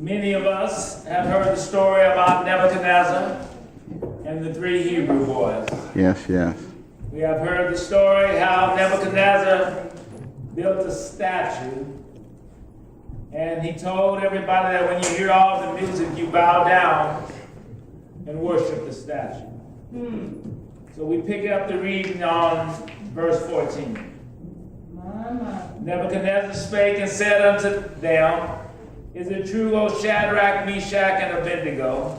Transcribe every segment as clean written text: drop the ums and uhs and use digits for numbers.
Many of us have heard the story about Nebuchadnezzar and the three Hebrew boys. Yes, yes. We have heard the story how Nebuchadnezzar built a statue, and he told everybody that when you hear all the music, you bow down and worship the statue. So we pick up the reading on verse 14. Nebuchadnezzar spake and said unto them, Is it true, O Shadrach, Meshach, and Abednego?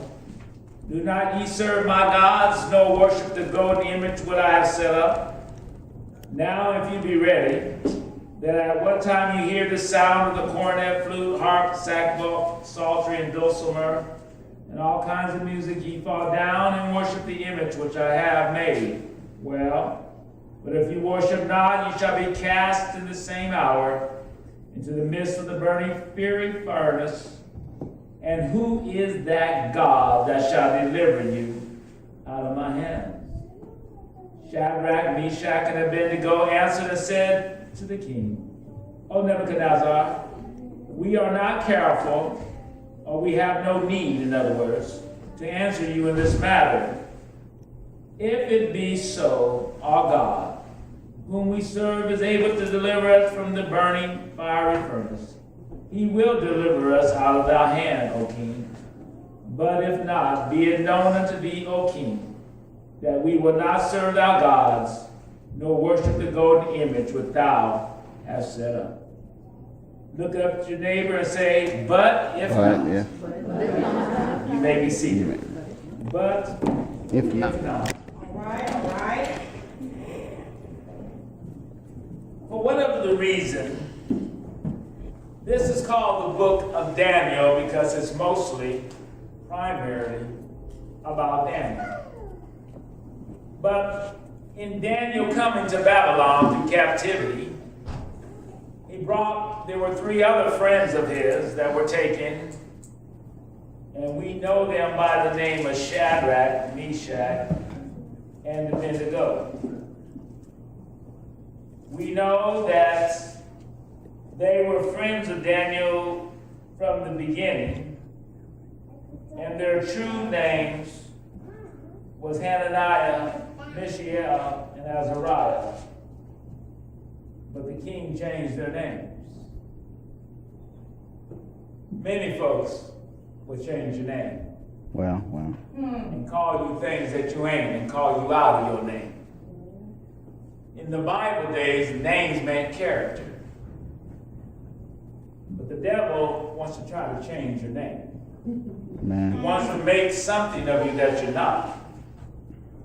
Do not ye serve my gods, nor worship the golden image which I have set up? Now if you be ready, that at what time you hear the sound of the cornet, flute, harp, sackbut, psaltery, and dulcimer, and all kinds of music, ye fall down and worship the image which I have made. Well, but if you worship not, ye shall be cast in the same hour into the midst of the burning fiery furnace. And who is that God that shall deliver you out of my hands? Shadrach, Meshach, and Abednego answered and said to the king, O Nebuchadnezzar, we are not careful, or we have no need, in other words, to answer you in this matter. If it be so, our God, whom we serve, is able to deliver us from the burning fiery furnace, he will deliver us out of thy hand, O king. But if not, be it known unto thee, O king, that we will not serve thy gods, nor worship the golden image which thou hast set up. Look up at your neighbor and say, but if not. Yeah. You may be seated. But If not. All right. For whatever the reason, this is called the book of Daniel because it's mostly, primarily, about Daniel. But in Daniel coming to Babylon through captivity, there were three other friends of his that were taken, and we know them by the name of Shadrach, Meshach, and Abednego. We know that they were friends of Daniel from the beginning, and their true names was Hananiah, Mishael, and Azariah. But the king changed their names. Many folks will change your name Well. and call you things that you ain't and call you out of your name. In the Bible days, names meant character. But the devil wants to try to change your name. He Man. wants to make something of you that you're not.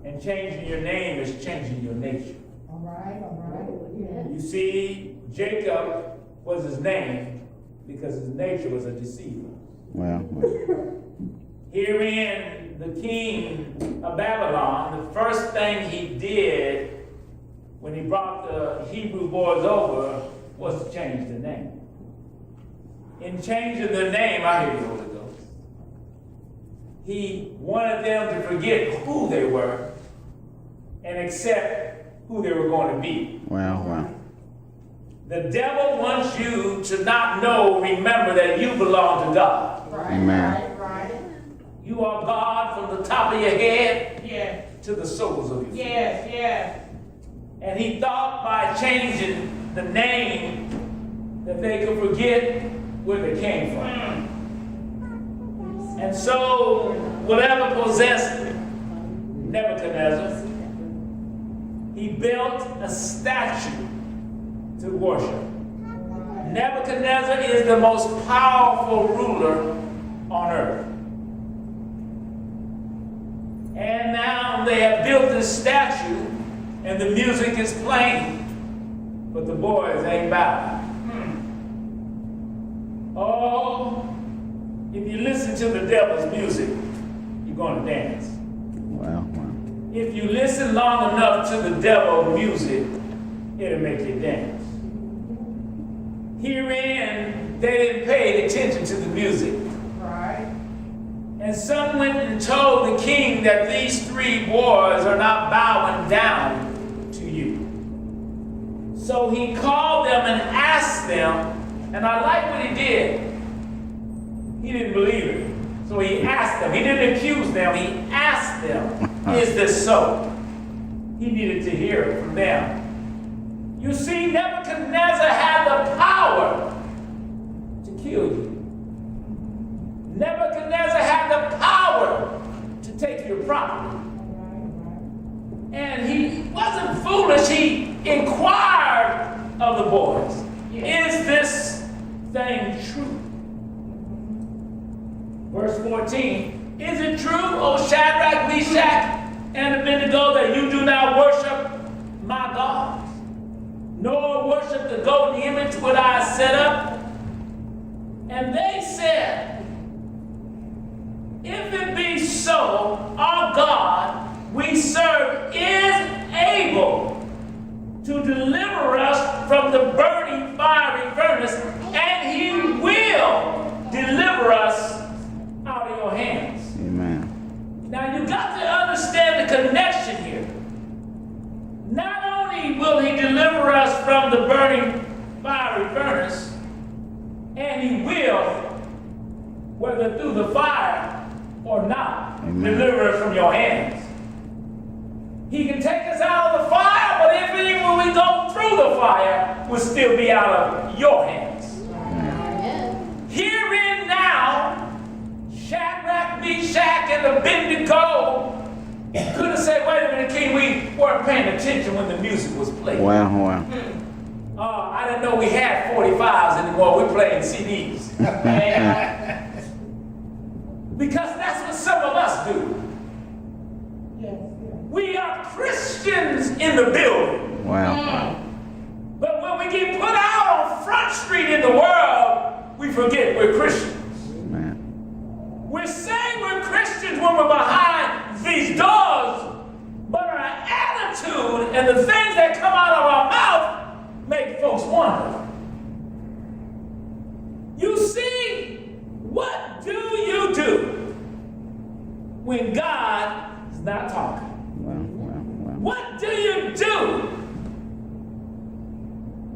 And changing your name is changing your nature. All right. Yeah. You see, Jacob was his name because his nature was a deceiver. Well. Herein, the king of Babylon, the first thing he did when he brought the Hebrew boys over was to change the name. In changing the name, I hear you, Holy Ghost, he wanted them to forget who they were and accept who they were going to be. Well. The devil wants you to not know, remember that you belong to God. Amen. Right. You are God from the top of your head Yes. to the soles of your feet. Yes. And he thought by changing the name that they could forget where they came from. And so, whatever possessed Nebuchadnezzar, he built a statue to worship. Nebuchadnezzar is the most powerful ruler on earth. And now they have built this statue, and the music is playing, but the boys ain't bowing. Oh, if you listen to the devil's music, you're going to dance. Well. If you listen long enough to the devil's music, it'll make you dance. Herein, they didn't pay attention to the music. Right. And some went and told the king that these three boys are not bowing down to you. So he called them and asked them, and I like what he did. He didn't believe it. So he asked them. He didn't accuse them. He asked them, is this so? He needed to hear it from them. You see, Nebuchadnezzar had the power to kill you. Nebuchadnezzar had the power to take your property. And he wasn't foolish. He inquired of the boys, is this thing true? Verse 14, is it true, O Shadrach, Meshach, and Abednego, that you do not worship my gods, nor worship the golden image which I set up? And they said, if it be so, our God we serve is able to deliver us from the burning fiery furnace, and he will deliver us out of your hands. Amen. Now you got to understand the connection here. Not only will he deliver us from the burning fiery furnace, and he will, whether through the fire or not, Amen. deliver us from your hands. He can take us out of the fire, but if even when we go through the fire, we'll still be out of your hands. Amen. Herein now, Shadrach, Meshach, and Abednego could have said, wait a minute, King, we weren't paying attention when the music was playing. Wow, wow. I didn't know we had 45s anymore. We're playing CDs. Because that's what some of us do. We are Christians in the building. Wow, wow. But when we get put out on Front Street in the world, we forget we're Christians. Man. We say we're Christians when we're behind these doors, but our attitude and the things that come out of our mouth make folks wonder. You see, what do you do when God is not talking? Wow, wow, wow. What do you do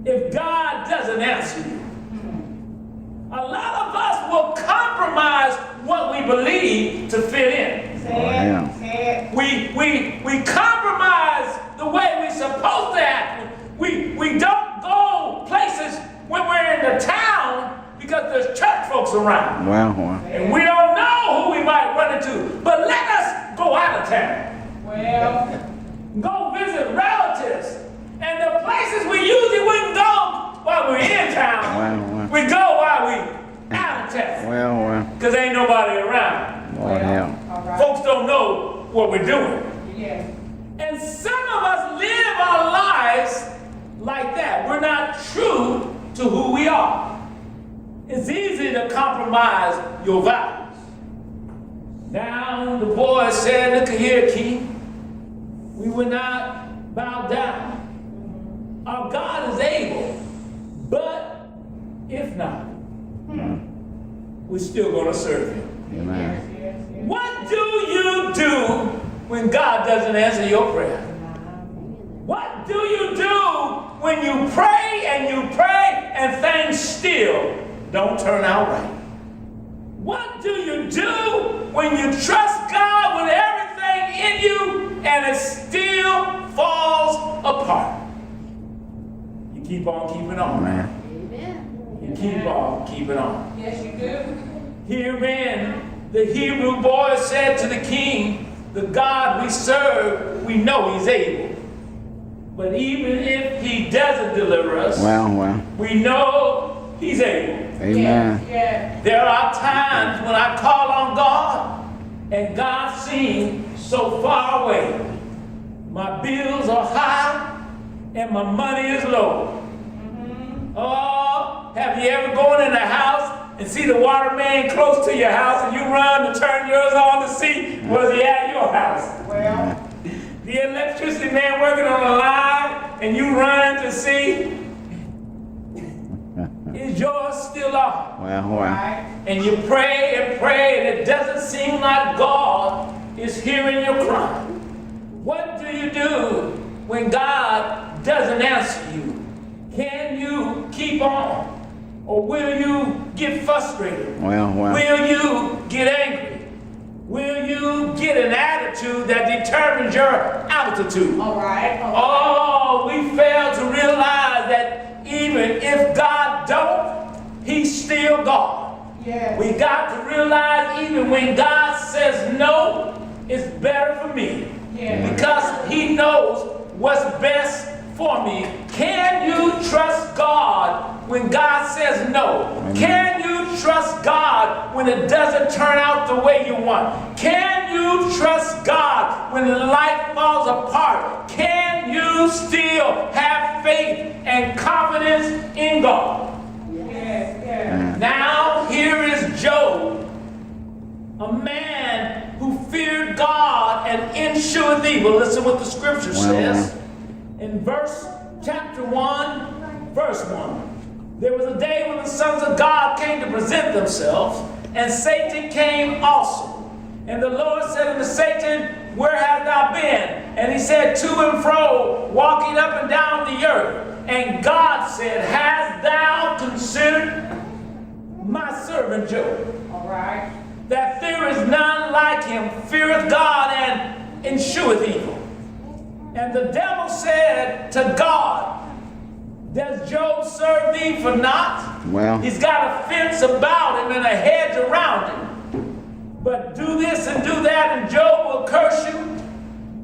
if God doesn't answer you? A lot of us will compromise what we believe to fit in. Say it. We compromise the way we're supposed to act. We don't go places when we're in the town because there's church folks around. Wow, wow. And we don't know who we might run into. But let us go out of town. Well, Go visit relatives. And the places we usually wouldn't go while we're in town, Wow, wow. we go while we out of town. Well, well. Because ain't nobody around. Lord help. all right. Folks don't know what we're doing. Yes. And some of us live our lives like that. We're not true to who we are. It's easy to compromise your values. Now the boy said, look here, King. We will not bow down. Our God is able. But if not, we're still going to serve him. Amen. Yes, yes. What do you do when God doesn't answer your prayer? What do you do when you pray and things still don't turn out right? What do you do when you trust God with everything in you and it still falls apart? You keep on keeping on. Amen. Amen. You keep on keeping on. Yes, you do. Herein, the Hebrew boy said to the king, the God we serve, we know he's able. But even if he doesn't deliver us, Wow, wow. we know he's able. Amen. Yes. There are times when I call on God and God seems so far away. My bills are high and my money is low. Oh, have you ever gone in a house and see the water main close to your house and you run to turn yours on to see where's he at your house? Well, The electricity man working on a line and you run to see is yours still on? Wow, wow. right. And you pray and it doesn't seem like God is hearing your cry. What do you do when God doesn't answer you? Can you keep on? Or will you get frustrated? Well, Will you get angry? Will you get an attitude that determines your altitude? All right. Oh, we fail to realize that even if God don't, He's still God. Yes. We got to realize even when God says no, it's better for me. Yes. Because He knows what's best for me. Can you trust God when God says no? Can you trust God when it doesn't turn out the way you want? Can you trust God when life falls apart? Can you still have faith and confidence in God? Yes. Yes. Now here is Job, a man who feared God and ensured evil. Listen what the scripture says. In chapter 1, verse 1. There was a day when the sons of God came to present themselves, and Satan came also. And the Lord said unto Satan, where hast thou been? And he said, to and fro, walking up and down the earth. And God said, hast thou considered my servant Job? All right. That there is none like him, feareth God and ensueth evil. And the devil said to God, does Job serve thee for naught? Well. He's got a fence about him and a hedge around him. But do this and do that, and Job will curse you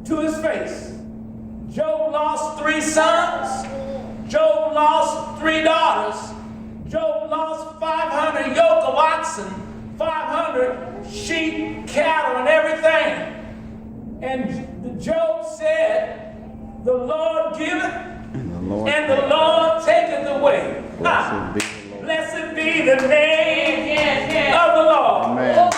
to his face. Job lost 3 sons. Job lost 3 daughters. Job lost 500 yoke of oxen, 500 sheep, cattle, and everything. And Job said, the Lord giveth, and the Lord taketh away. Blessed be the name of the Lord. Amen.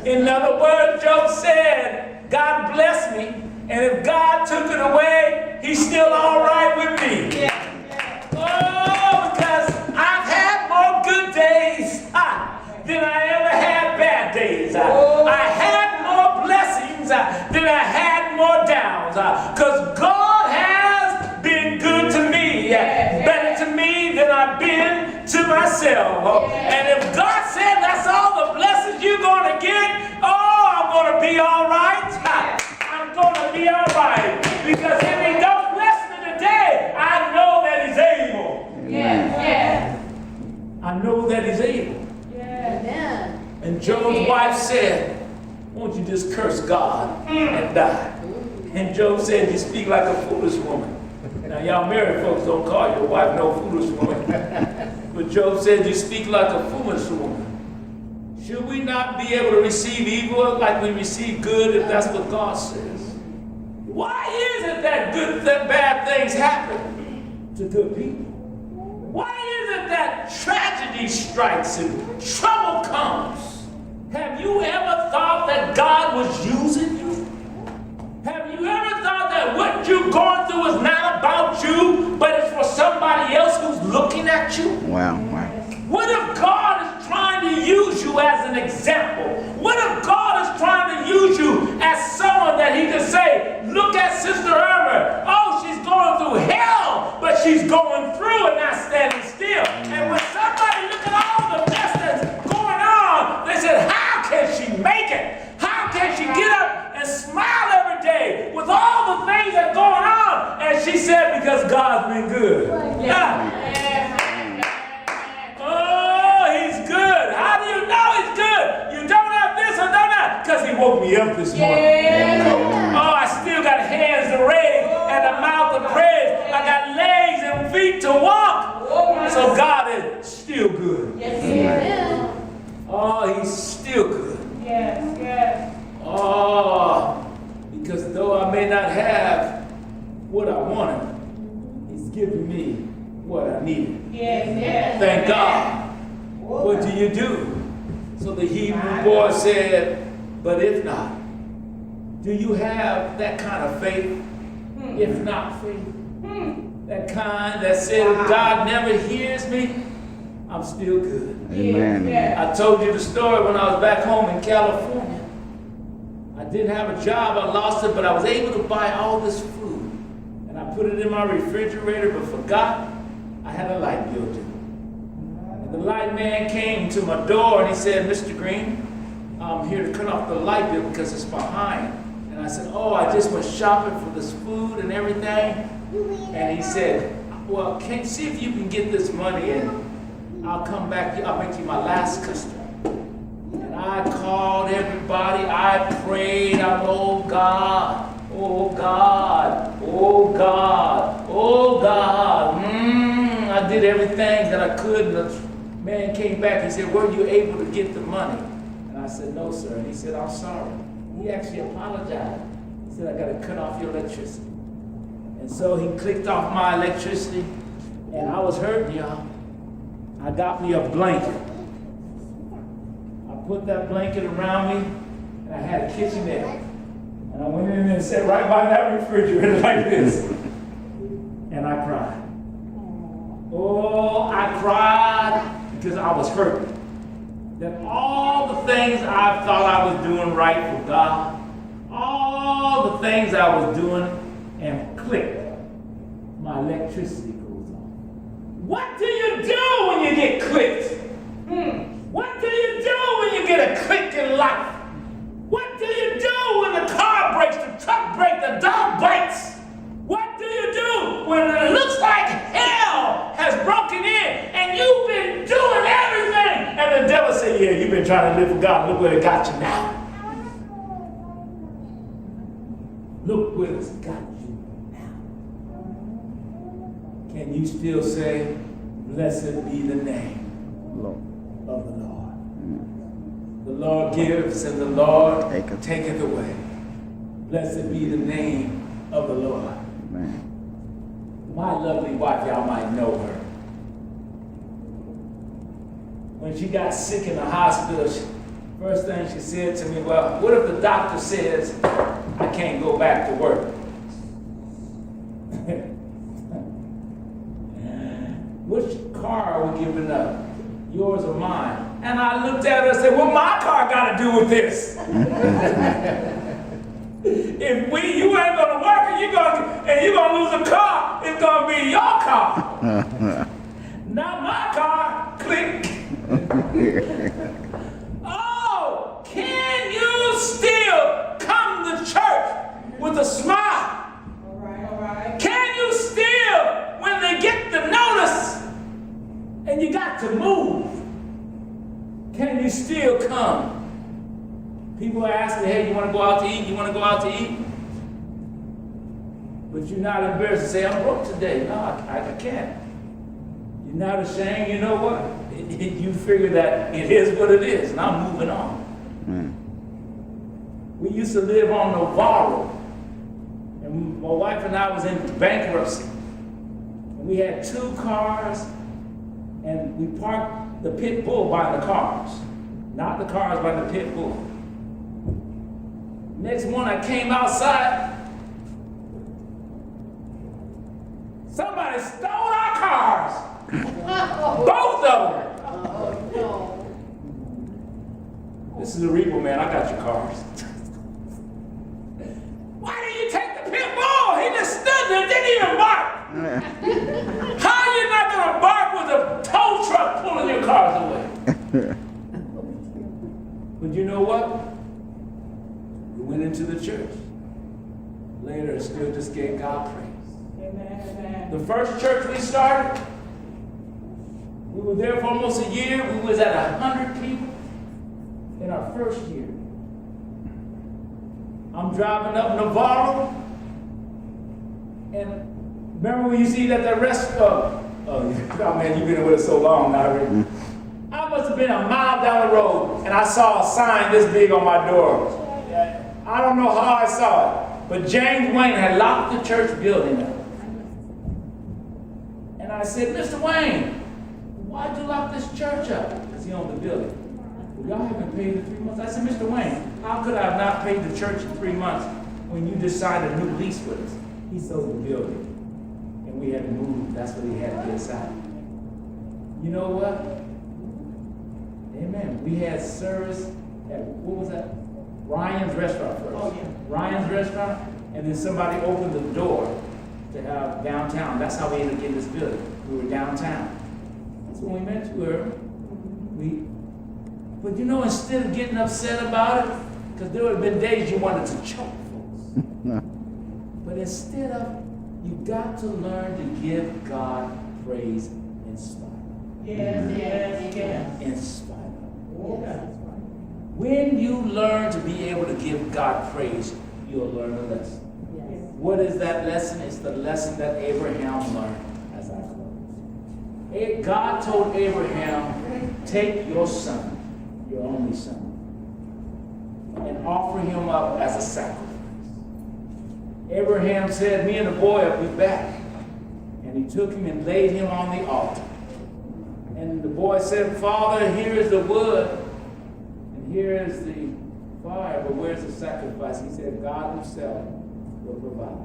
In other words, Job said, God bless me, and if God took it away, He's still all right with me. Oh, because I've had more good days than I ever had bad days. I had more blessings than I had more downs. Because God has been good to me, better to me than I've been to myself. And if God said that's all the blessings you're going to get, I'm going to be all right. I'm going to be all right. Because if He don't bless me today, I know that He's able. I know that He's able. Amen. And Job's wife said, won't you just curse God and die? And Job said, you speak like a foolish woman. Now y'all married folks don't call your wife no foolish woman. But Job said, you speak like a foolish woman. Should we not be able to receive evil like we receive good if that's what God says? Why is it that bad things happen to good people? Why is it that tragedy strikes and trouble comes? Have you ever thought that God was using you? Have you ever thought that what you're going through is not about you, but it's for somebody else who's looking at you? Wow. What if God is trying to use you as an example? What if God is trying to use you as someone that He can say, look at Sister Irma. Oh, she's going through hell, but she's going through and not standing still. And when somebody look at all the mess that's going on, they said, how can she make it? How can she get up and smile every day with all the things that are going on? And she said, because God's been good. Oh, He's good. How do you know He's good? You don't have this or don't have, because He woke me up this morning. Oh, I still got hands to raise and a mouth to praise. I got legs and feet to walk. So God is still good. Amen. Oh, He's still good. Yes. Oh, because though I may not have what I wanted, He's giving me what I needed. Yes. Thank God. What do you do? So the Hebrew boy said, but if not, do you have that kind of faith? If not faith, that kind that said, if God never hears me, I'm still good. Amen. I told you the story when I was back home in California. I didn't have a job, I lost it, but I was able to buy all this food. And I put it in my refrigerator, but forgot I had a light bill due. The light man came to my door and he said, Mr. Green, I'm here to cut off the light bill because it's behind. And I said, oh, I just was shopping for this food and everything. And he said, well, can see if you can get this money and I'll come back, I'll make you my last customer. And I called everybody, I prayed, oh God, oh God, oh God, oh God. I did everything that I could. And the man came back, he said, were you able to get the money? And I said, no, sir. And he said, I'm sorry. He actually apologized. He said, I got to cut off your electricity. And so he clicked off my electricity, and I was hurting, y'all. I got me a blanket. I put that blanket around me, and I had a kitchenette. And I went in there and sat right by that refrigerator like this. And I cried. Oh, I cried because I was hurt. That all the things I thought I was doing right for God, all the things I was doing, and click, my electricity goes on. What do you do when you get clicked? What do you do when you get a click in life? What do you do when the car breaks, the truck breaks, the dog bites? What do you do when it looks like hell has broken in and you've been doing everything? And the devil said, yeah, you've been trying to live for God. Look where it got you now. Look where it's got you now. Can you still say, blessed be the name of the Lord? The Lord gives and the Lord taketh away. Blessed be the name of the Lord. Amen. My lovely wife, y'all might know her. When she got sick in the hospital, first thing she said to me, well, what if the doctor says I can't go back to work? Which car are we giving up? Yours or mine? And I looked at her and said, what my car got to do with this? If you ain't gonna work and you're gonna lose a car, it's gonna be your car. Not my car. Click. Oh, can you still come to church with a smile? All right. Can you still, when they get the notice and you got to move, can you still come? People are asking, hey, you want to go out to eat? You want to go out to eat? But you're not embarrassed to say, I'm broke today. No, I can't. You're not ashamed. You know what? You figure that it is what it is, and I'm moving on. We used to live on Navarro, and my wife and I was in bankruptcy. And we had 2 cars, and we parked the pit bull by the cars, not the cars by the pit bull. Next morning I came outside. Somebody stole our cars. Both of them. Oh, no. This is the repo man. I got your cars. Why did you take the pit bull? He just stood there, didn't even bark. How are you not gonna bark with a tow truck pulling your cars away? But you know what? We went into the church. Later, still just gave God praise. Amen. The first church we started, we were there for almost a year. We was at 100 people in our first year. I'm driving up Navarro, and remember when you see that the restaurant, oh man, you've been with us so long now, Rick. I must have been a mile down the road, and I saw a sign this big on my door. I don't know how I saw it, but James Wayne had locked the church building up. And I said, Mr. Wayne, why'd you lock this church up? Because he owned the building. Well, y'all haven't paid in 3 months. I said, Mr. Wayne, how could I have not paid the church in 3 months when you just signed a new lease with us? He sold the building, and we had to move. That's what he had to get aside. You know what? Amen. We had service at, what was that? Ryan's Restaurant first. Oh, yeah. Ryan's Restaurant, and then somebody opened the door to have downtown. That's how we ended up getting this building. We were downtown. So when we met to her, but you know, instead of getting upset about it, because there would have been days you wanted to choke folks. But instead of, you got to learn to give God praise in spite of. In spite of. When you learn to be able to give God praise, you'll learn a lesson. What is that lesson? It's the lesson that Abraham learned as I close. God told Abraham, take your son, your only son, and offer him up as a sacrifice. Abraham said, me and the boy will be back. And he took him and laid him on the altar. And the boy said, Father, here is the wood, and here is the fire, but where's the sacrifice? He said, God himself will provide.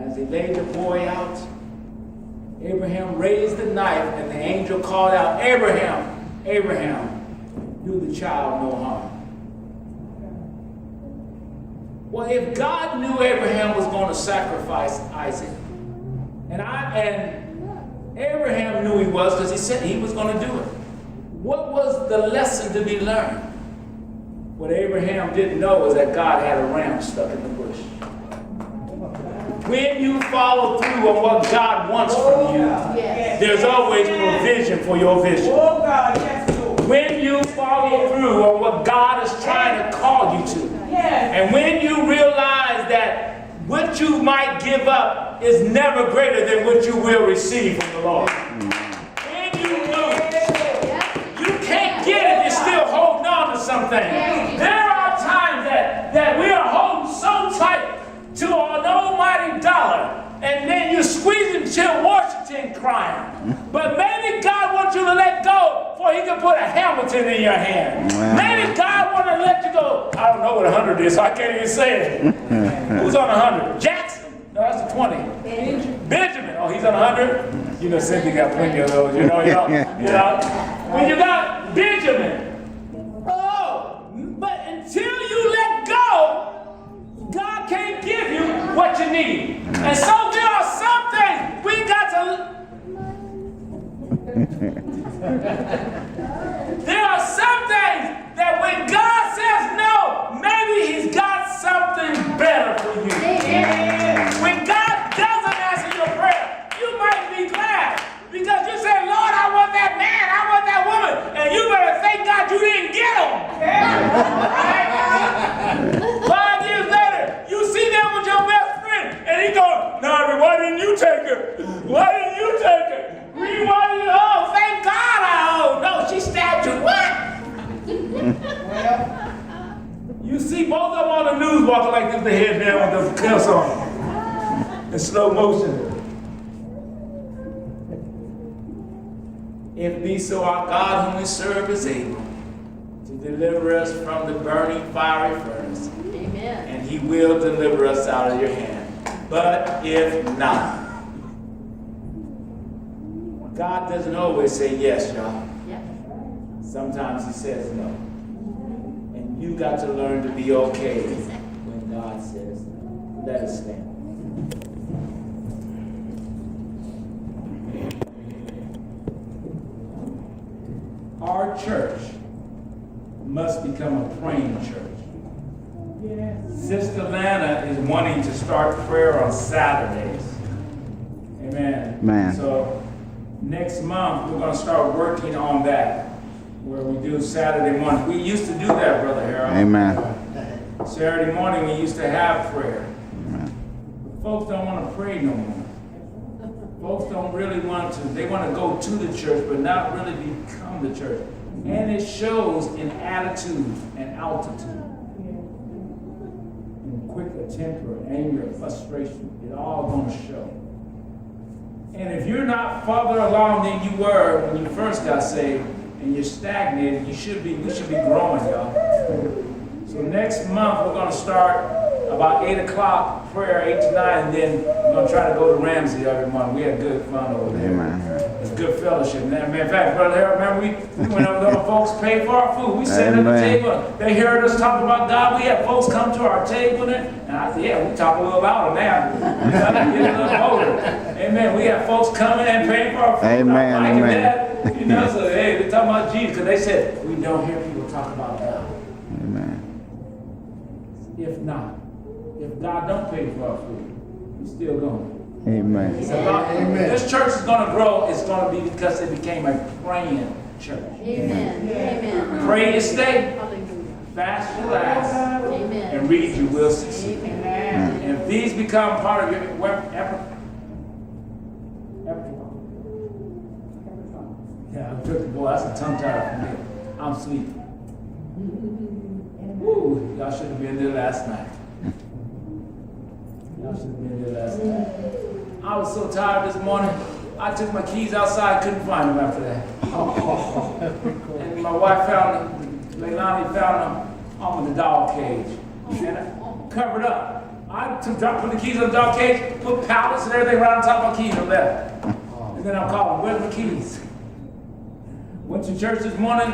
As he laid the boy out, Abraham raised the knife, and the angel called out, Abraham, Abraham, do the child no harm. Well, if God knew Abraham was going to sacrifice Isaac, and Abraham knew he was, because he said he was going to do it, what was the lesson to be learned? What Abraham didn't know was that God had a ram stuck in the bush. When you follow through on what God wants from you, there's always provision for your vision. When you follow through on what God is trying to call you to, and when you realize that what you might give up is never greater than what you will receive from the Lord. When you lose, you can't get it if you're still holding on to something. There are times that we are holding so tight to an almighty dollar, and then you squeeze him till Washington crying. But maybe God wants you to let go before he can put a Hamilton in your hand. Maybe God wants to let you go. I don't know what 100 is, so I can't even say it. Who's on 100? Jackson? No, that's a 20. Benjamin. Oh, he's on 100? You know, Cynthia got plenty of those. You know. When you got Benjamin. Oh, but until you let go, God can't give you what you need. And so there are some things we got to... There are some things that when God says no, maybe he's got something better for you. When God doesn't answer your prayer, you might be glad. Because you say, Lord, I want that man, I want that woman. And you better thank God you didn't get them. 5 years later, you see them with your best friend, and he goes, no, why didn't you take her? Why didn't you take her? Why didn't you? Oh, thank God no, she stabbed you. What? You see both of them on the news walking like this, the head down with the cuffs on in slow motion. If be so, our God whom we serve is able to deliver us from the burning fiery furnace. Amen. And he will deliver us out of your hand. But if not, God doesn't always say yes, y'all. Yep. Sometimes he says no. And you got to learn to be okay when God says no. Let us stand. Our church must become a praying church. Sister Lana is wanting to start prayer on Saturdays. Amen. Man. So next month we're going to start working on that, where we do Saturday morning. We used to do that, Brother Harold. Amen. Saturday morning we used to have prayer. Amen. But folks don't want to pray no more. Folks don't really want to. They want to go to the church, but not really become the church. And it shows in attitude and altitude. In quicker temper, anger, frustration. It all going to show. And if you're not farther along than you were when you first got saved, and you're stagnated, we should be growing, y'all. So next month we're going to start about 8 o'clock prayer, 8 to 9, and then we're going to try to go to Ramsey every month. We had good fun over there. Amen. It's good fellowship. In fact, Brother Harold, remember we went over there, folks paid for our food. We sat at the table. They heard us talk about God. We had folks come to our table there. And I said, yeah, we talk a little louder now. We got to get a little older. Amen. We had folks coming and paying for our food. Amen. I'm liking Amen. that. You know, so hey, we're talking about Jesus, because they said, we don't hear people talk about God. Amen. If not, if God don't pay for our food, we still going. Amen. So God, this church is going to grow. It's going to be because it became a praying church. Amen. Amen. Pray to stay, Hallelujah. fast to last, Amen. and read you will succeed. Amen. And if these become part of your yeah, I took the boy. That's a tongue tie for me. I'm sleepy. Woo, y'all should have been there last night. Y'all should have been there last night. I was so tired this morning. I took my keys outside, couldn't find them after that. And my wife found them. Leilani found them on the dog cage. And I covered up. I put the keys in the dog cage, put pallets and everything right on top of my keys and left. And then I'm calling, where's my keys? Went to church this morning,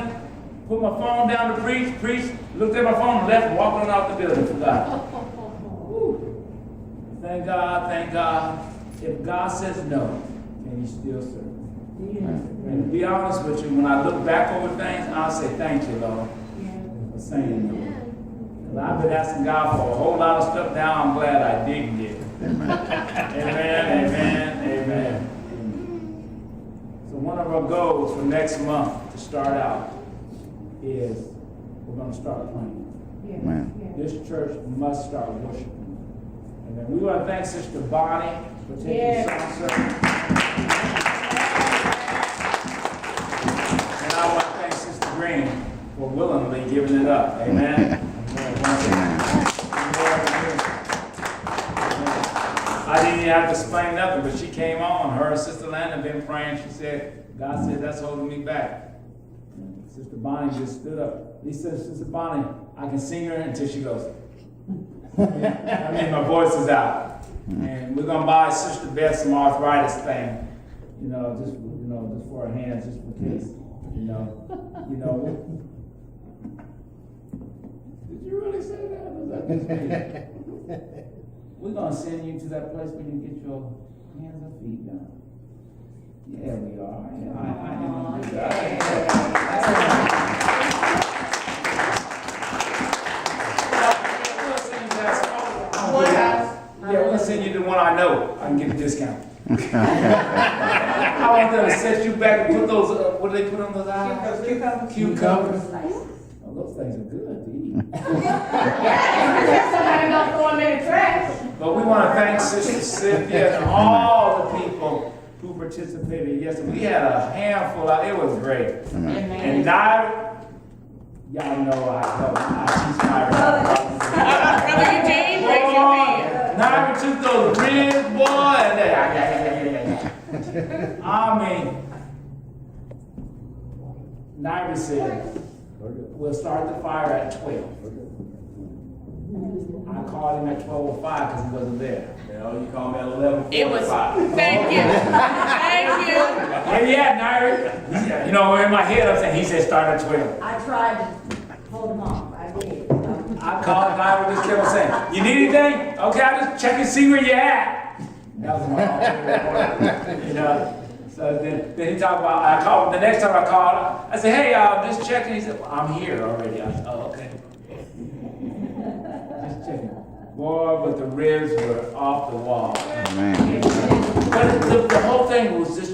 put my phone down to preach, looked at my phone and left, walking out the building, forgot. Woo. Thank God, thank God. If God says no, then you still serve. And to be honest with you, when I look back over things, I'll say thank you, Lord, for saying no. Because I've been asking God for a whole lot of stuff. Now I'm glad I didn't get it. Amen, amen, amen. So one of our goals for next month to start out is we're going to start praying. Amen. This church must start worshiping. And then we want to thank Sister Bonnie for taking song service. And I want to thank Sister Green for willingly giving it up. Amen. I didn't even have to explain nothing, but she came on. Her and Sister Lana have been praying. She said, God said, that's holding me back. And Sister Bonnie just stood up. He said, Sister Bonnie, I can sing her until she goes. I mean, my voice is out. And we're going to buy Sister Beth some arthritis thing, just for her hands, just in case, Did you really say that? Or was that just me? We're going to send you to that place where you get your hands and feet done. Yeah, we are. Yeah, we're going to send you the one I know. I can get a discount. I want them to set you back and put those, what do they put on those eyes? Cucumbers. Oh, those things are good to eat. Somebody gonna throw them in the trash. But we want to thank Sister Cynthia and all the people who participated yesterday. We had a handful of, it was great. And Naira, y'all know I teach Naira. Brother Eugene, raise your hand. Naira took those ribs, boy, and I mean, Naira said, we'll start the fire at 12. I called him at 12:05 because he wasn't there. You called me at 11:45. It was, thank you. Thank you. Yeah, Naira. In my head I'm saying, he said start at 12. I tried to hold him off. I did. I called Naira, just kept on saying, you need anything? Okay, I'll just check and see where you're at. That was my So then he talked about, I called, the next time I called, I said, hey, just checking. He said, well, I'm here already. I said, oh, okay. Just checking. Boy, but the ribs were off the wall. Amen. But the whole thing was just